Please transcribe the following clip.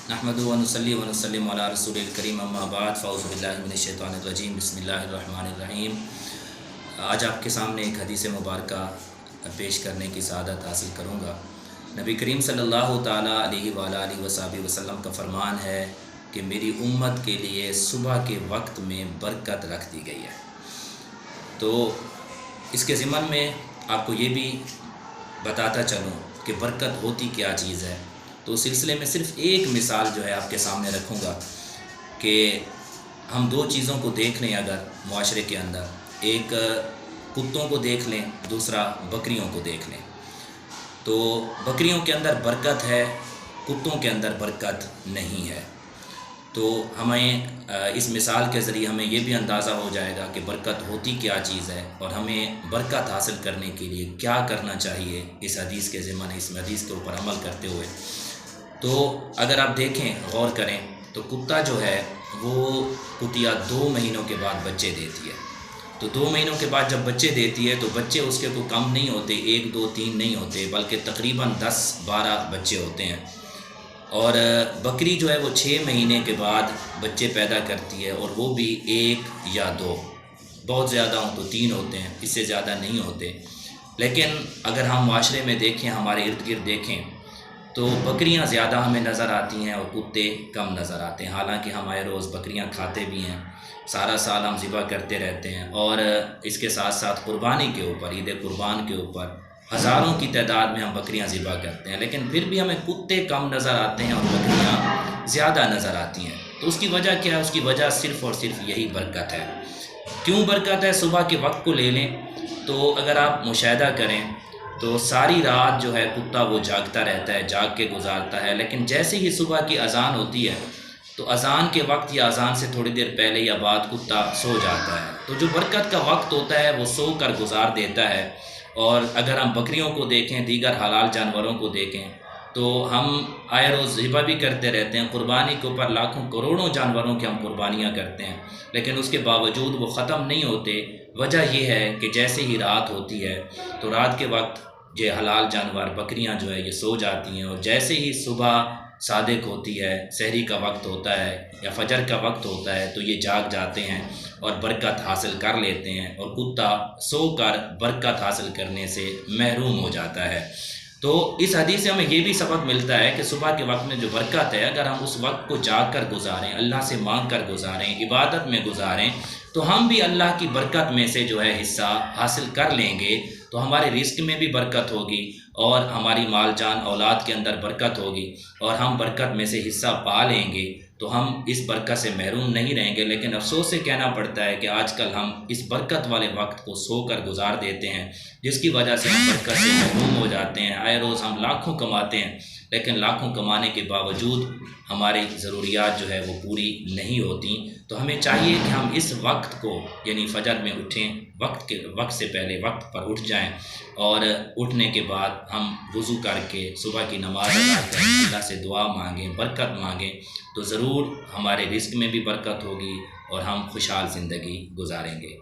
नहमदुहु व नुसल्ली व नुसल्लिमु अला रसूलिल करीम अम्मा बाद फ़अऊज़ु बिल्लाहि मिनश शैतानिर रजीम बिस्मिल्लाहिर रहमानिर रहीम। आज आपके सामने एक हदीस मुबारक पेश करने की सआदत हासिल करूँगा। नबी करीम सल्लल्लाहु ताला अलैहि व आलिहि वसल्लम का फरमान है कि मेरी उम्मत के लिए सुबह के वक्त में बरकत रख दी गई है। तो इसके ज़िमन में आपको ये भी बताता चलूँ कि बरकत होती क्या चीज़ है। तो उस सिलसिले में सिर्फ़ एक मिसाल जो है आपके सामने रखूँगा कि हम दो चीज़ों को देख लें अगर मुआशरे के अंदर, एक कुत्तों को देख लें, दूसरा बकरियों को देख लें। तो बकरियों के अंदर बरकत है, कुत्तों के अंदर बरकत नहीं है। तो हमें इस मिसाल के ज़रिए हमें ये भी अंदाज़ा हो जाएगा कि बरकत होती क्या चीज़ है और हमें बरकत हासिल करने के लिए क्या करना चाहिए इस हदीस के ज़िमन, इस हदीस के ऊपर अमल करते हुए। तो अगर आप देखें, गौर करें, तो कुत्ता जो है वो कुतिया 2 महीनों के बाद बच्चे देती है। तो 2 महीनों के बाद जब बच्चे देती है तो बच्चे उसके को कम नहीं होते, 1 2 3 नहीं होते, बल्कि तकरीबन 10-12 बच्चे होते हैं। और बकरी जो है वो 6 महीने के बाद बच्चे पैदा करती है, और वो भी 1 या 2, बहुत ज़्यादा हो तो 3 होते हैं, इससे ज़्यादा नहीं होते। लेकिन अगर हम माशरे में देखें, हमारे इर्द गिर्द देखें, तो बकरियां ज़्यादा हमें नज़र आती हैं और कुत्ते कम नज़र आते हैं। हालांकि हम आए रोज़ बकरियां खाते भी हैं, सारा साल हम ज़िबा करते रहते हैं, और इसके साथ साथ कुर्बानी के ऊपर, ईद कुर्बान के ऊपर हज़ारों की तादाद में हम बकरियां ज़िबा करते हैं। लेकिन फिर भी हमें कुत्ते कम नज़र आते हैं और बकरियां ज़्यादा नज़र आती हैं। तो उसकी वजह क्या है? उसकी वजह सिर्फ़ और सिर्फ यही बरकत है। क्यों बरकत है? सुबह के वक्त को ले लें तो अगर आप मुशाहिदा करें तो सारी रात जो है कुत्ता वो जागता रहता है, जाग के गुजारता है। लेकिन जैसे ही सुबह की अज़ान होती है तो अज़ान के वक्त या अज़ान से थोड़ी देर पहले या बाद कुत्ता सो जाता है। तो जो बरकत का वक्त होता है वो सो कर गुजार देता है। और अगर हम बकरियों को देखें, दीगर हलाल जानवरों को देखें, तो हम आए रोज़ ज़िबा भी करते रहते हैं। कुर्बानी के ऊपर लाखों करोड़ों जानवरों की हम कुर्बानियाँ करते हैं, लेकिन उसके बावजूद वो ख़त्म नहीं होते। वजह यह है कि जैसे ही रात होती है तो रात के वक्त ये हलाल जानवर बकरियां जो है ये सो जाती हैं, और जैसे ही सुबह सादिक होती है, सहरी का वक्त होता है या फजर का वक्त होता है, तो ये जाग जाते हैं और बरकत हासिल कर लेते हैं, और कुत्ता सोकर बरकत हासिल करने से महरूम हो जाता है। तो इस हदीस से हमें ये भी सबक मिलता है कि सुबह के वक्त में जो बरकत है, अगर हम उस वक्त को जाग कर गुजारें, अल्लाह से मांग कर गुजारें, इबादत में गुजारें, तो हम भी अल्लाह की बरकत में से जो है हिस्सा हासिल कर लेंगे। तो हमारे रिस्क में भी बरकत होगी और हमारी माल जान औलाद के अंदर बरकत होगी, और हम बरकत में से हिस्सा पा लेंगे। तो हम इस बरकत से महरूम नहीं रहेंगे। लेकिन अफसोस से कहना पड़ता है कि आजकल हम इस बरकत वाले वक्त को सोकर गुजार देते हैं, जिसकी वजह से हम बरकत से महरूम हो जाते हैं। आए रोज़ हम लाखों कमाते हैं, लेकिन लाखों कमाने के बावजूद हमारी ज़रूरियात जो है वो पूरी नहीं होती। तो हमें चाहिए कि हम इस वक्त को, यानी फ़जर में उठें, वक्त से पहले वक्त पर उठ जाएं, और उठने के बाद हम वज़ू करके सुबह की नमाज़ अदा करें, अल्लाह से दुआ मांगें, बरकत मांगें, तो ज़रूर हमारे रिस्क में भी बरकत होगी और हम खुशहाल ज़िंदगी गुजारेंगे।